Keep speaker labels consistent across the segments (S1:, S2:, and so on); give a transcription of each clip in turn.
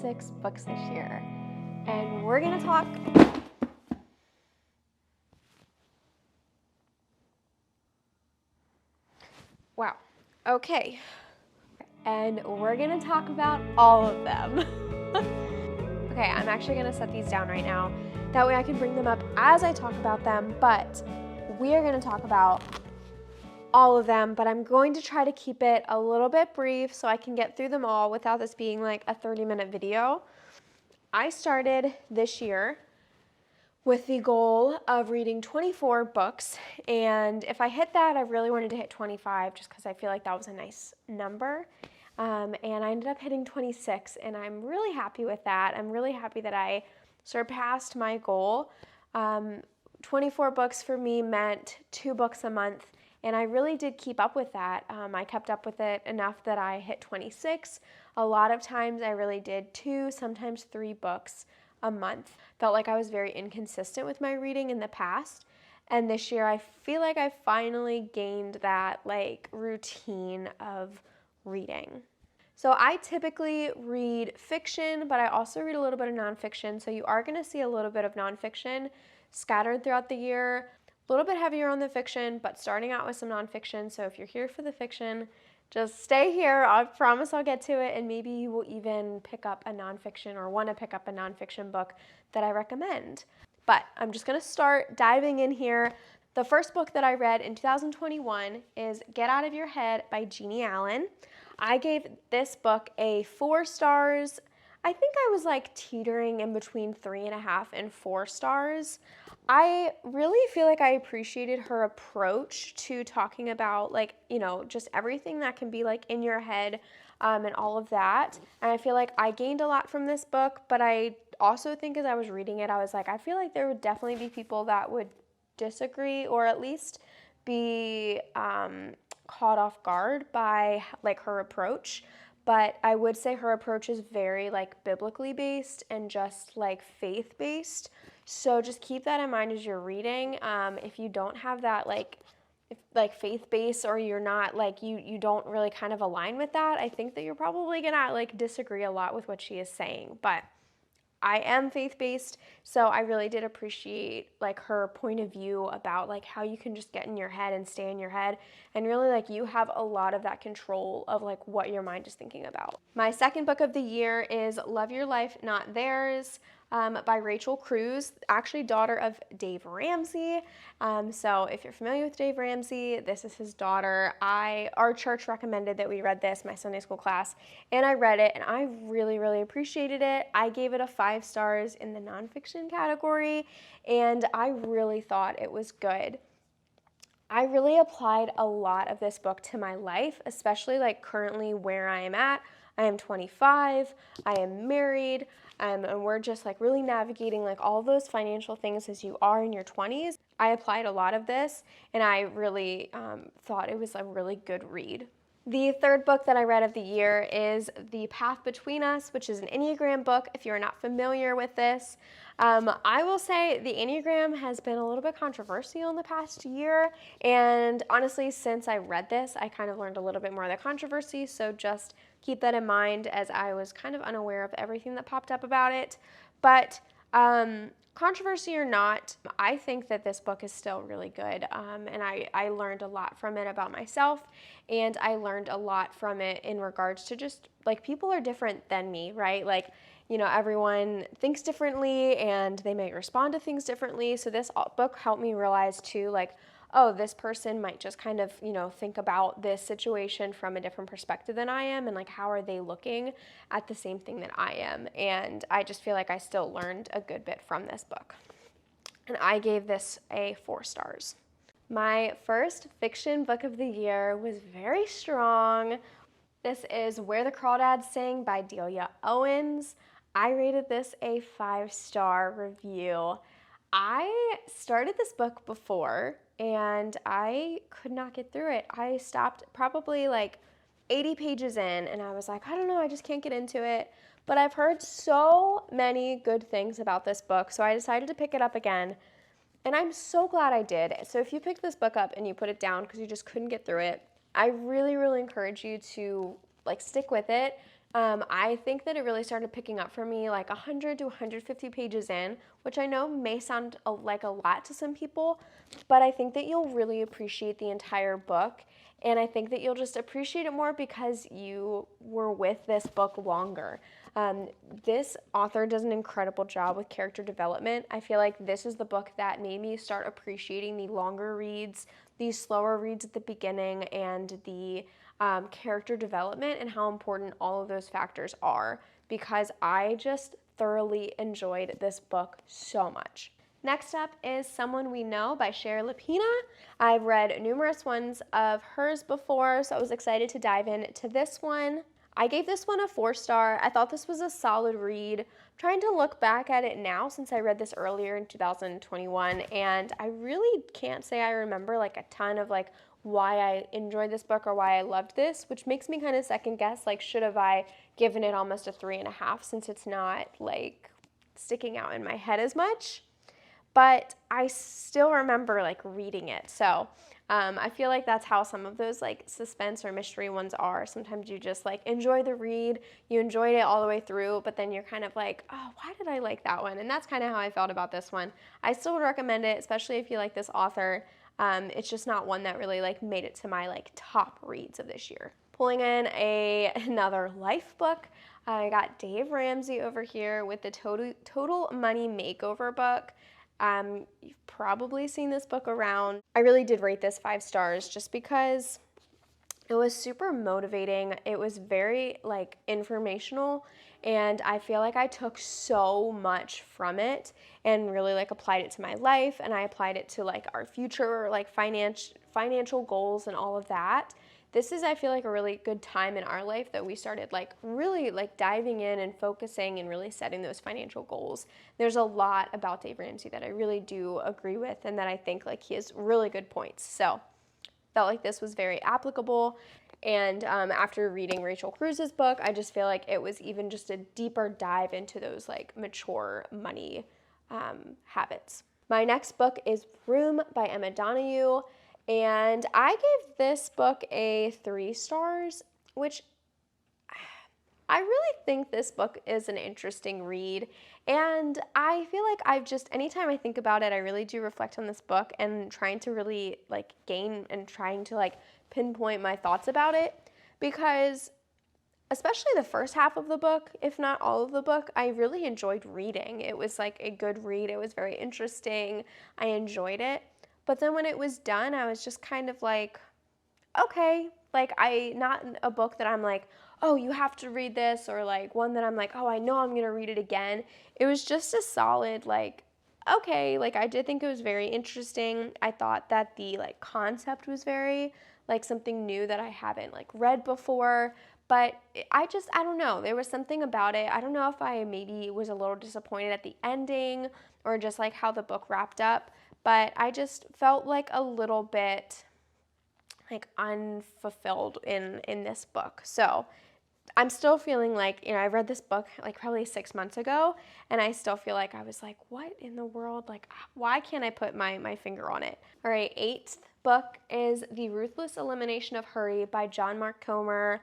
S1: 26 books this year, and we're gonna talk wow, okay, and we're gonna talk about all of them. Okay, I'm actually gonna set these down right now, that way I can bring them up as I talk about them, but we are gonna talk about all of them, but I'm going to try to keep it a little bit brief so I can get through them all without this being like a 30-minute video. I started this year with the goal of reading 24 books, and if I hit that, I really wanted to hit 25 just because I feel like that was a nice number. And I ended up hitting 26, and I'm really happy with that. I'm really happy that I surpassed my goal. 24 books for me meant 2 books a month, and I really did keep up with that. I kept up with it enough that I hit 26. A lot of times I really did 2, sometimes 3 books a month. Felt like I was very inconsistent with my reading in the past, and this year I feel like I finally gained that like routine of reading. So I typically read fiction, but I also read a little bit of nonfiction, so you are going to see a little bit of nonfiction scattered throughout the year. A little bit heavier on the fiction, but starting out with some nonfiction, so if you're here for the fiction, just stay here. I promise I'll get to it, and maybe you will even pick up a nonfiction or want to pick up a nonfiction book that I recommend. But I'm just going to start diving in here. The first book that I read in 2021 is Get Out of Your Head by Jennie Allen. I gave this book a 4 stars. I think I was like teetering in between 3.5 and 4 stars. I really feel like I appreciated her approach to talking about like, you know, just everything that can be like in your head and all of that. And I feel like I gained a lot from this book, but I also think as I was reading it, I was like, I feel like there would definitely be people that would disagree or at least be caught off guard by like her approach. But I would say her approach is very like biblically based and just like faith based. So just keep that in mind as you're reading. If you don't have that like faith base, or you're not like you don't really kind of align with that, I think that you're probably gonna like disagree a lot with what she is saying. But I am faith-based, so I really did appreciate like her point of view about like how you can just get in your head and stay in your head, and really like you have a lot of that control of like what your mind is thinking about. My second book of the year is Love Your Life, Not Theirs by Rachel Cruze, actually daughter of Dave Ramsey. So if you're familiar with Dave Ramsey, this is his daughter. Our church recommended that we read this, my Sunday school class, and I read it, and I really, really appreciated it. I gave it a 5 stars in the nonfiction category, and I really thought it was good. I really applied a lot of this book to my life, especially like currently where I am at. I am 25, I am married, and we're just like really navigating like all those financial things as you are in your 20s. I applied a lot of this, and I really thought it was a really good read. The third book that I read of the year is The Path Between Us, which is an Enneagram book, if you're not familiar with this. I will say the Enneagram has been a little bit controversial in the past year, and honestly, since I read this, I kind of learned a little bit more of the controversy, so just keep that in mind, as I was kind of unaware of everything that popped up about it. But controversy or not, I think that this book is still really good, and I learned a lot from it about myself, and I learned a lot from it in regards to just, like, people are different than me, right? Like, you know, everyone thinks differently, and they may respond to things differently, so this book helped me realize, too, like, oh, this person might just kind of, you know, think about this situation from a different perspective than I am, and like how are they looking at the same thing that I am. And I just feel like I still learned a good bit from this book. And I gave this a 4 stars. My first fiction book of the year was very strong. This is Where the Crawdads Sing by Delia Owens. I rated this a 5-star review. I started this book before, and I could not get through it. I stopped probably like 80 pages in, and I was like, I don't know, I just can't get into it. But I've heard so many good things about this book, so I decided to pick it up again, and I'm so glad I did. So if you picked this book up and you put it down because you just couldn't get through it, I really, really encourage you to like stick with it. I think that it really started picking up for me like 100 to 150 pages in, which I know may sound like a lot to some people, but I think that you'll really appreciate the entire book. And I think that you'll just appreciate it more because you were with this book longer. This author does an incredible job with character development. I feel like this is the book that made me start appreciating the longer reads, these slower reads at the beginning, and the character development and how important all of those factors are, because I just thoroughly enjoyed this book so much. Next up is Someone We Know by Shari Lapena. I've read numerous ones of hers before, so I was excited to dive into this one. I gave this one a 4-star. I thought this was a solid read. I'm trying to look back at it now since I read this earlier in 2021, and I really can't say I remember like a ton of like why I enjoyed this book or why I loved this, which makes me kind of second guess, like, should have I given it almost a 3.5 since it's not like sticking out in my head as much. But I still remember like reading it. So I feel like that's how some of those like suspense or mystery ones are. Sometimes you just like enjoy the read, you enjoyed it all the way through, but then you're kind of like, oh, why did I like that one? And that's kind of how I felt about this one. I still would recommend it, especially if you like this author. It's just not one that really like made it to my like top reads of this year. Pulling in another life book, I got Dave Ramsey over here with the Total Money Makeover book. You've probably seen this book around. I really did rate this 5 stars just because it was super motivating. It was very like informational, and I feel like I took so much from it and really like applied it to my life, and I applied it to like our future like financial goals and all of that. This is, I feel like, a really good time in our life that we started like really like diving in and focusing and really setting those financial goals. There's a lot about Dave Ramsey that I really do agree with, and that I think like he has really good points. So felt like this was very applicable. And after reading Rachel Cruze's book, I just feel like it was even just a deeper dive into those like mature money habits. My next book is Room by Emma Donoghue. And I gave this book a 3 stars, which I really think this book is an interesting read. And I feel like anytime I think about it, I really do reflect on this book and trying to really like gain and trying to like pinpoint my thoughts about it, because especially the first half of the book, if not all of the book, I really enjoyed reading. It was like a good read. It was very interesting. I enjoyed it. But then when it was done, I was just kind of like, okay, like not a book that I'm like, oh, you have to read this, or like one that I'm like, oh, I know I'm going to read it again. It was just a solid, like, okay, like I did think it was very interesting. I thought that the like concept was very like something new that I haven't like read before, but I don't know. There was something about it. I don't know if I maybe was a little disappointed at the ending or just like how the book wrapped up, but I just felt like a little bit like unfulfilled in this book. So I'm still feeling like, I read this book like probably 6 months ago, and I still feel like I was like, what in the world? Like, why can't I put my finger on it? All right, 8th book is The Ruthless Elimination of Hygee by John Mark Comer.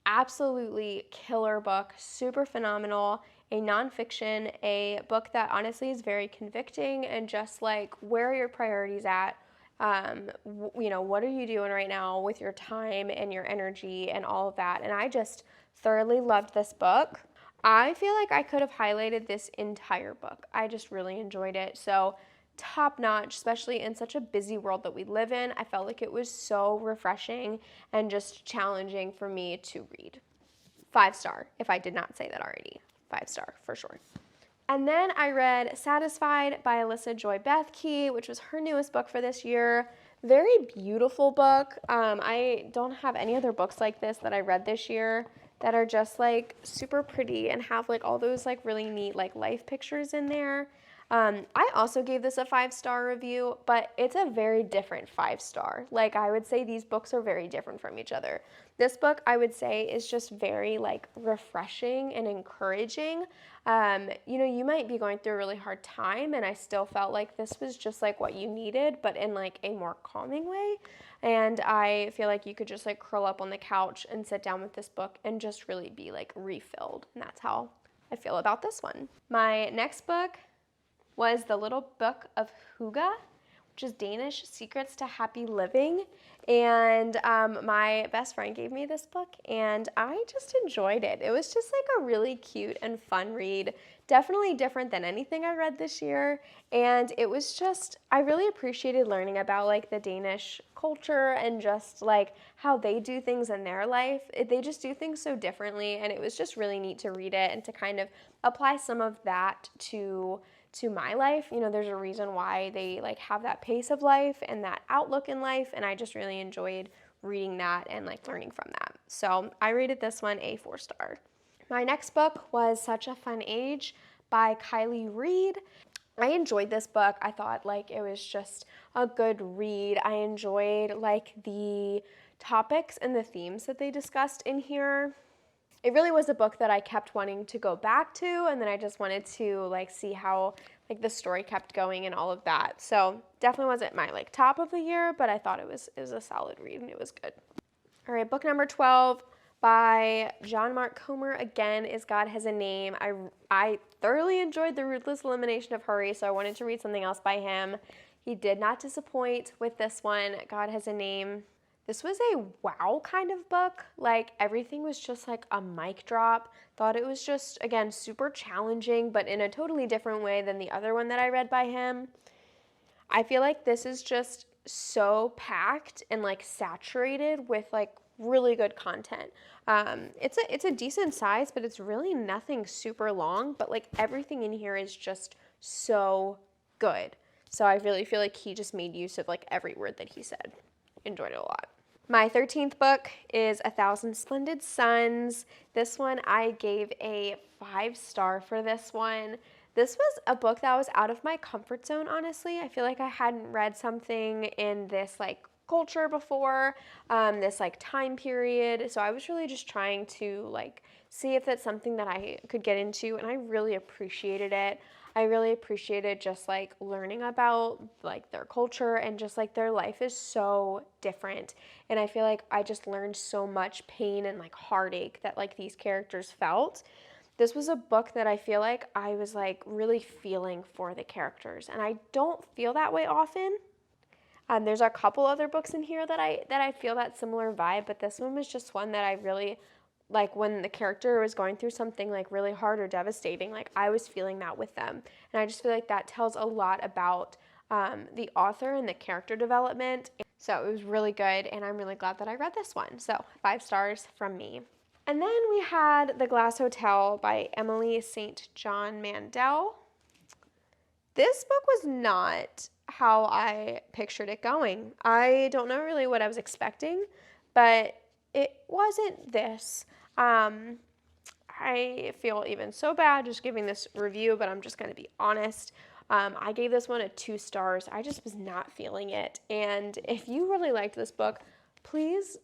S1: Absolutely killer book, super phenomenal, a nonfiction, a book that honestly is very convicting, and just like, where are your priorities at? What are you doing right now with your time and your energy and all of that? And I just thoroughly loved this book. I feel like I could have highlighted this entire book. I just really enjoyed it. So top notch, especially in such a busy world that we live in. I felt like it was so refreshing and just challenging for me to read. 5 star, if I did not say that already. 5 star for sure. And then I read Satisfied by Alyssa Joy Bethke, which was her newest book for this year. Very beautiful book. I don't have any other books like this that I read this year that are just like super pretty and have like all those like really neat like life pictures in there. I also gave this a 5-star review, but it's a very different 5-star. Like, I would say these books are very different from each other. This book, I would say, is just very, like, refreshing and encouraging. You know, you might be going through a really hard time, and I still felt like this was just, like, what you needed, but in, like, a more calming way. And I feel like you could just, like, curl up on the couch and sit down with this book and just really be, like, refilled. And that's how I feel about this one. My next book was The Little Book of Hygge, which is Danish Secrets to Happy Living. And my best friend gave me this book, and I just enjoyed it. It was just like a really cute and fun read. Definitely different than anything I read this year. And it was just, I really appreciated learning about like the Danish culture and just like how they do things in their life. They just do things so differently, and it was just really neat to read it and to kind of apply some of that to my life. You know, there's a reason why they like have that pace of life and that outlook in life, and I just really enjoyed reading that and like learning from that. So I rated this one a 4-star. My next book was Such a Fun Age by Reid. I enjoyed this book. I thought like it was just a good read. I enjoyed like the topics and the themes that they discussed in here. It really was a book that I kept wanting to go back to, and then I just wanted to like see how like the story kept going and all of that. So definitely wasn't my like top of the year, but I thought it was a solid read and it was good. All right, book number 12 by Jean-Marc Comer again is God Has a Name. I thoroughly enjoyed the Ruthless Elimination of Hurry, so I wanted to read something else by him. He did not disappoint with this one, God Has a Name. This was a wow kind of book. Like everything was just like a mic drop. Thought it was just, again, super challenging, but in a totally different way than the other one that I read by him. I feel like this is just so packed and like saturated with like really good content. It's a decent size, but it's really nothing super long, but like everything in here is just so good. So I really feel like he just made use of like every word that he said. Enjoyed it a lot. My 13th book is 1,000 Splendid Suns. This one I gave a 5-star for this one. This was a book that was out of my comfort zone, honestly. I feel like I hadn't read something in this like culture before, this like time period. So I was really just trying to like see if that's something that I could get into, and I really appreciated it. I really appreciated just like learning about like their culture, and just like their life is so different. And I feel like I just learned so much pain and like heartache that like these characters felt. This was a book that I feel like I was like really feeling for the characters, and I don't feel that way often. There's a couple other books in here that I feel that similar vibe, but this one was just one that I really like. When the character was going through something like really hard or devastating, like I was feeling that with them. And I just feel like that tells a lot about the author and the character development. So it was really good, and I'm really glad that I read this one. So 5 stars from me. And then we had The Glass Hotel by Emily St. John Mandel. This book was not how I pictured it going. I don't know really what I was expecting, but it wasn't this. I feel even so bad just giving this review, but I'm just going to be honest. I gave this one a 2 stars. I just was not feeling it. And if you really liked this book, please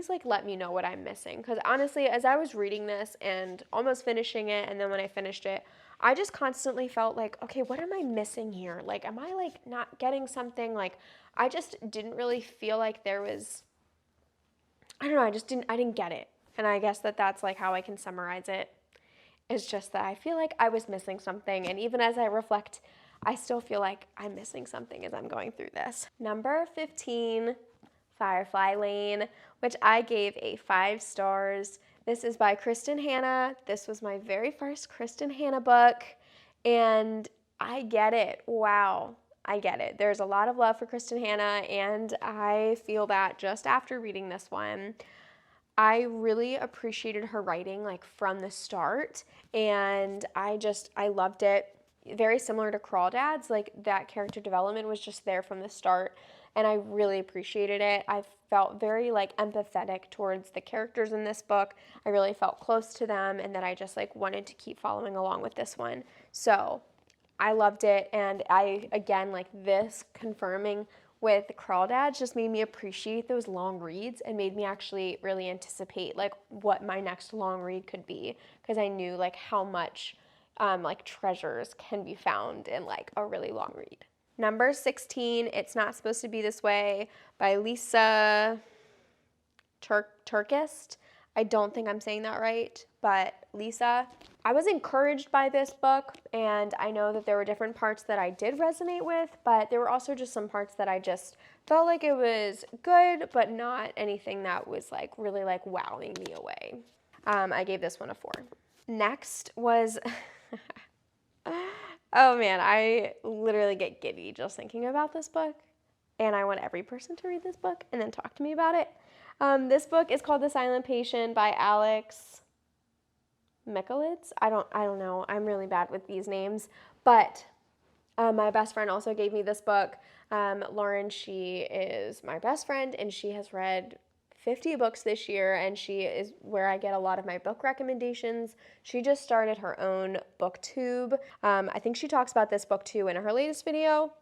S1: like let me know what I'm missing. Because honestly, as I was reading this and almost finishing it, and then when I finished it, I just constantly felt like, okay, what am I missing here? Like, am I like not getting something? Like, I just didn't really feel like there was, I don't know, I didn't get it. And I guess that's like how I can summarize it. It's just that I feel like I was missing something. And even as I reflect, I still feel like I'm missing something as I'm going through this. Number 15, Firefly Lane, which I gave a 5 stars. This is by Kristin Hannah. This was my very first Kristin Hannah book, and I get it. Wow, I get it. There's a lot of love for Kristin Hannah, and I feel that just after reading this one. I really appreciated her writing like from the start, and I loved it. Very similar to Crawdads, like that character development was just there from the start, and I really appreciated it. I felt very like empathetic towards the characters in this book. I really felt close to them, and that I just like wanted to keep following along with this one. So I loved it, and I, again, like this confirming with Crawdads just made me appreciate those long reads and made me actually really anticipate like what my next long read could be, because I knew like how much like treasures can be found in like a really long read. Number 16, It's Not Supposed to Be This Way by Lysa Terkeurst. I don't think I'm saying that right, but Lysa. I was encouraged by this book, and I know that there were different parts that I did resonate with, but there were also just some parts that I just felt like it was good, but not anything that was like really like wowing me away. I gave this one a 4. Next was, oh man, I literally get giddy just thinking about this book, and I want every person to read this book and then talk to me about it. This book is called The Silent Patient by Alex Michaelides. I don't know. I'm really bad with these names, but my best friend also gave me this book. Lauren, she is my best friend, and she has read 50 books this year, and she is where I get a lot of my book recommendations. She just started her own booktube. I think she talks about this book too in her latest video.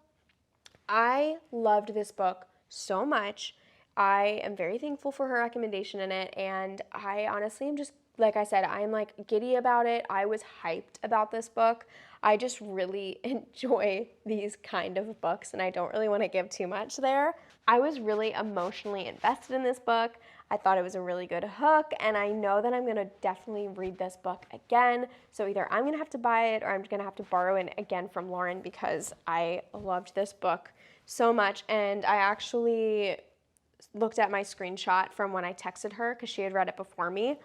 S1: I loved this book so much. I am very thankful for her recommendation in it, and I honestly am just, like I said, I'm like giddy about it. I was hyped about this book. I just really enjoy these kind of books, and I don't really want to give too much there. I was really emotionally invested in this book. I thought it was a really good hook, and I know that I'm going to definitely read this book again. So either I'm going to have to buy it or I'm going to have to borrow it again from Lauren, because I loved this book so much. And I actually looked at my screenshot from when I texted her, because she had read it before me.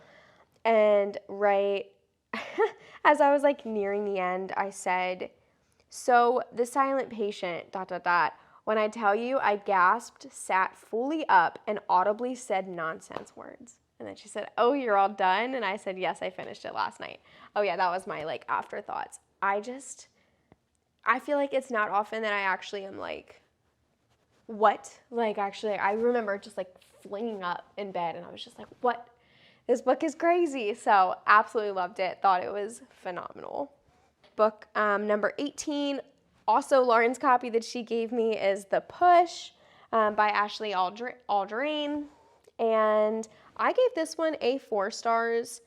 S1: And right as I was like nearing the end, I said, so The Silent Patient, ... When I tell you, I gasped, sat fully up, and audibly said nonsense words. And then she said, oh, you're all done? And I said, yes, I finished it last night. Oh yeah, that was my like afterthoughts. I feel like it's not often that I actually am like, what? Like actually, I remember just like flinging up in bed, and I was just like, what? This book is crazy. So absolutely loved it. Thought it was phenomenal. Book number 18, also Lauren's copy that she gave me, is The Push by Ashley Audrain. And I gave this one a 4 stars.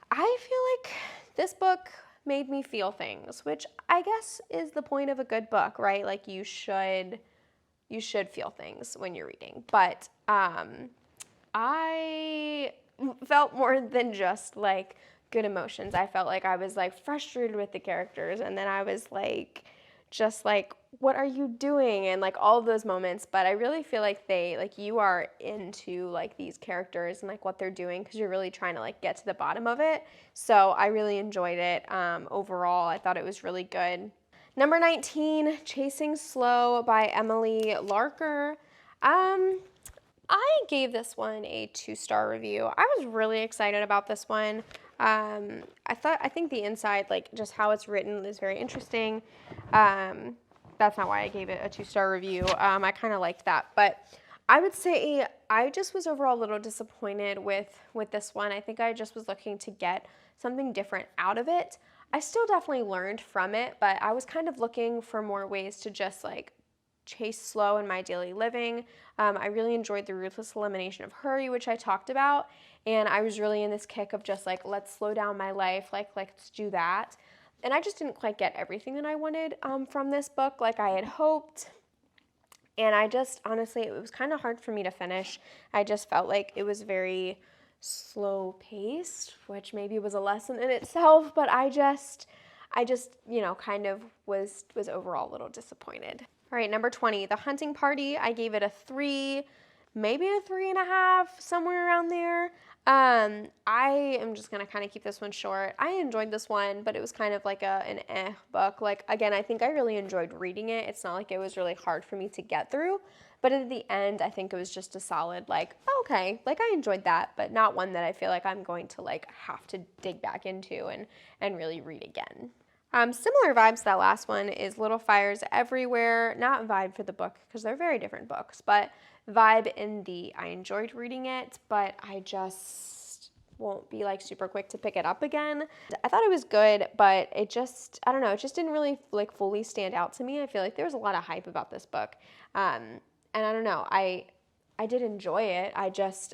S1: I feel like this book made me feel things, which I guess is the point of a good book, right? Like you should feel things when you're reading. But I felt more than just like good emotions. I felt like I was like frustrated with the characters, and then I was like, just like, what are you doing? And like all of those moments. But I really feel like you are into like these characters and like what they're doing, because you're really trying to like get to the bottom of it. So I really enjoyed it. Overall, I thought it was really good. Number 19, Chasing Slow by Emily Larker. I gave this one a 2-star review. I was really excited about this one. I think the inside, like just how it's written, is very interesting. That's not why I gave it a 2-star review. I kind of liked that, but I would say I just was overall a little disappointed with this one. I think I just was looking to get something different out of it. I still definitely learned from it, but I was kind of looking for more ways to just like chase slow in my daily living. I really enjoyed the Ruthless elimination of hurry, which I talked about, and I was really in this kick of just like, let's slow down my life, like let's do that. And I just didn't quite get everything that I wanted from this book like I had hoped. And I just, honestly, it was kind of hard for me to finish. I just felt like it was very slow paced, which maybe was a lesson in itself, but I just, you know, kind of was overall a little disappointed. All right, number 20, The Hunting Party. I gave it a 3, maybe a 3.5, somewhere around there. I am just gonna kind of keep this one short. I enjoyed this one, but it was kind of like an book. Like, again, I think I really enjoyed reading it. It's not like it was really hard for me to get through, but at the end, I think it was just a solid, like, okay, like I enjoyed that, but not one that I feel like I'm going to like have to dig back into and really read again. Similar vibes to that last one is Little Fires Everywhere. Not vibe for the book, because they're very different books, but vibe in the I enjoyed reading it, but I just won't be like super quick to pick it up again. I thought it was good, but it just, I don't know, it just didn't really like fully stand out to me. I feel like there was a lot of hype about this book. And I don't know, I did enjoy it. I just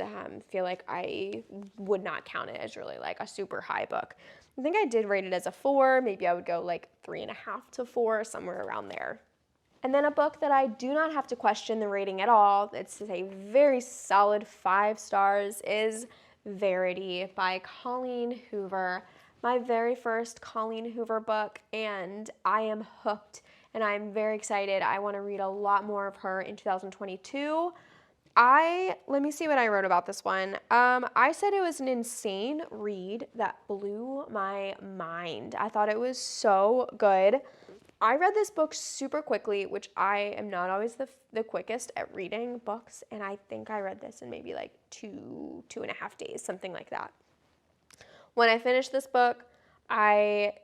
S1: feel like I would not count it as really like a super high book. I think I did rate it as a 4. Maybe I would go like 3.5 to 4, somewhere around there. And then a book that I do not have to question the rating at all, it's a very solid 5 stars, is Verity by Colleen Hoover. My very first Colleen Hoover book, and I am hooked, and I'm very excited. I want to read a lot more of her in 2022. Let me see what I wrote about this one. I said it was an insane read that blew my mind. I thought it was so good. I read this book super quickly, which I am not always the quickest at reading books, and I think I read this in maybe like 2.5 days, something like that. When I finished this book, I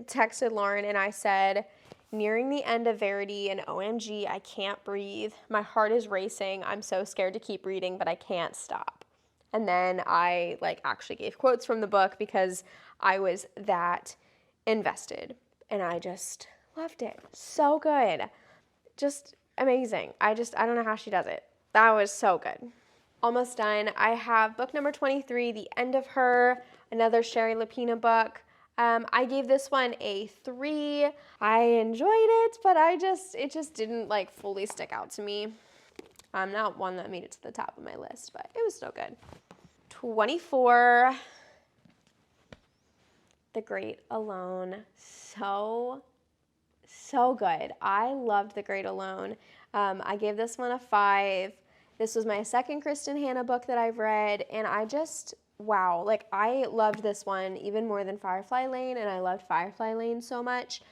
S1: texted Lauren and I said, nearing the end of Verity, and OMG, I can't breathe. My heart is racing. I'm so scared to keep reading, but I can't stop. And then I like actually gave quotes from the book because I was that invested, and I just loved it. So good. Just amazing. I don't know how she does it. That was so good. Almost done. I have book number 23, The End of Her, another Shari Lapena book. I gave this one a 3. I enjoyed it, but it just didn't like fully stick out to me. Not one that made it to the top of my list, but it was still good. 24, The Great Alone. So good. I loved The Great Alone. I gave this one a 5. This was my second Kristin Hannah book that I've read, and wow, like I loved this one even more than Firefly Lane, and I loved Firefly Lane so much.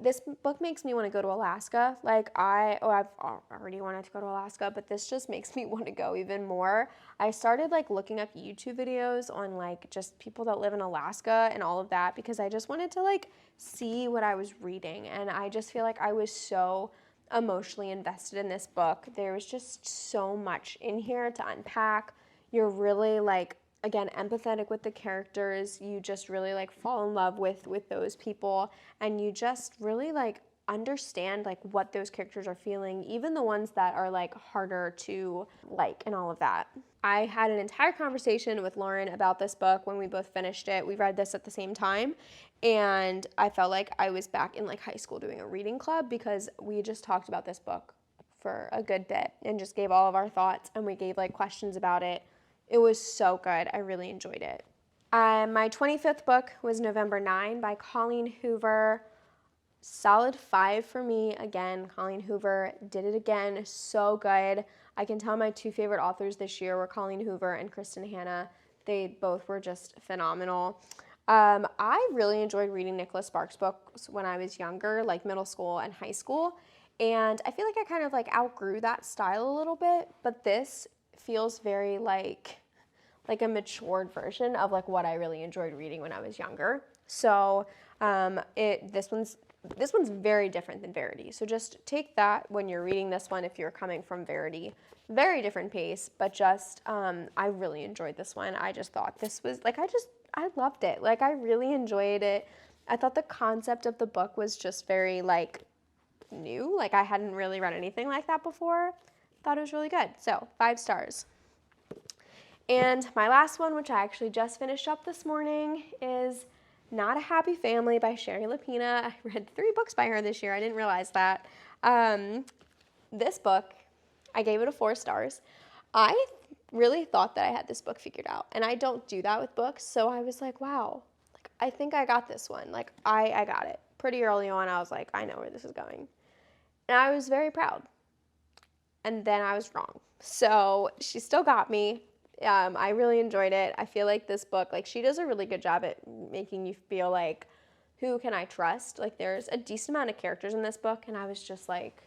S1: This book makes me want to go to Alaska. Like I've already wanted to go to Alaska, but this just makes me want to go even more. I started like looking up YouTube videos on like just people that live in Alaska and all of that because I just wanted to like see what I was reading, and I just feel like I was so emotionally invested in this book. There was just so much in here to unpack. You're really like, again, empathetic with the characters. You just really like fall in love with those people, and you just really like understand like what those characters are feeling, even the ones that are like harder to like and all of that. I had an entire conversation with Lauren about this book when we both finished it. We read this at the same time, and I felt like I was back in like high school doing a reading club because we just talked about this book for a good bit and just gave all of our thoughts, and we gave like questions about it. It was so good. I really enjoyed it. My 25th book was November 9 by Colleen Hoover. Solid 5 for me. Again, Colleen Hoover did it again. So good. I can tell my 2 favorite authors this year were Colleen Hoover and Kristin Hannah. They both were just phenomenal. I really enjoyed reading Nicholas Sparks books when I was younger, like middle school and high school. And I feel like I kind of like outgrew that style a little bit, but this feels very like a matured version of like what I really enjoyed reading when I was younger. So this one's very different than Verity. So just take that when you're reading this one if you're coming from Verity. Very different pace, but just I really enjoyed this one. I just thought this was like I loved it. Like I really enjoyed it. I thought the concept of the book was just very like new. Like I hadn't really read anything like that before. Thought it was really good. So 5 stars. And my last one, which I actually just finished up this morning, is Not a Happy Family by Shari Lapena. I read 3 books by her this year. I didn't realize that. This book, I gave it a 4 stars. I really thought that I had this book figured out, and I don't do that with books, so I was like, wow, like I think I got this one. Like I got it. Pretty early on, I was like, I know where this is going. And I was very proud. And then I was wrong. So she still got me. I really enjoyed it. I feel like this book, like she does a really good job at making you feel like, who can I trust? Like there's a decent amount of characters in this book, and I was just like,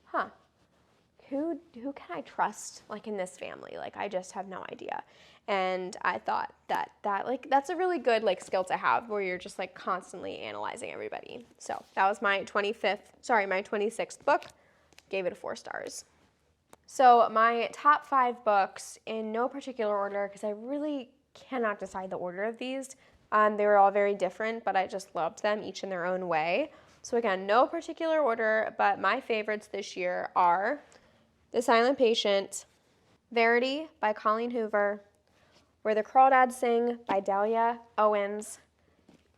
S1: huh, who can I trust like in this family? Like I just have no idea. And I thought that like that's a really good like skill to have where you're just like constantly analyzing everybody. So that was my 26th book. Gave it a 4 stars. So my top 5 books in no particular order, because I really cannot decide the order of these. They were all very different, but I just loved them each in their own way. So again, no particular order, but my favorites this year are The Silent Patient, Verity by Colleen Hoover, Where the Crawdads Sing by Delia Owens,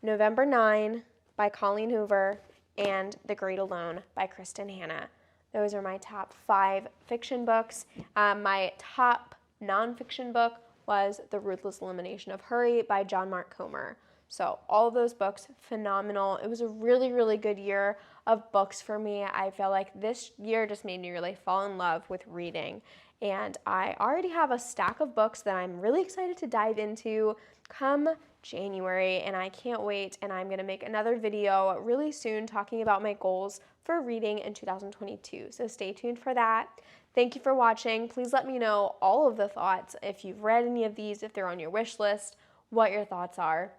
S1: November 9 by Colleen Hoover, and The Great Alone by Kristin Hannah. Those are my top 5 fiction books. My top nonfiction book was The Ruthless Elimination of Hurry by John Mark Comer. So all of those books, phenomenal. It was a really, really good year of books for me. I feel like this year just made me really fall in love with reading. And I already have a stack of books that I'm really excited to dive into come January, and I can't wait. And I'm going to make another video really soon talking about my goals for reading in 2022. So stay tuned for that. Thank you for watching. Please let me know all of the thoughts. If you've read any of these, if they're on your wish list, what your thoughts are.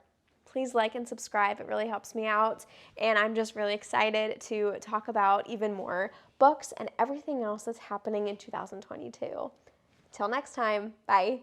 S1: Please like and subscribe. It really helps me out. And I'm just really excited to talk about even more books and everything else that's happening in 2022. Till next time, bye.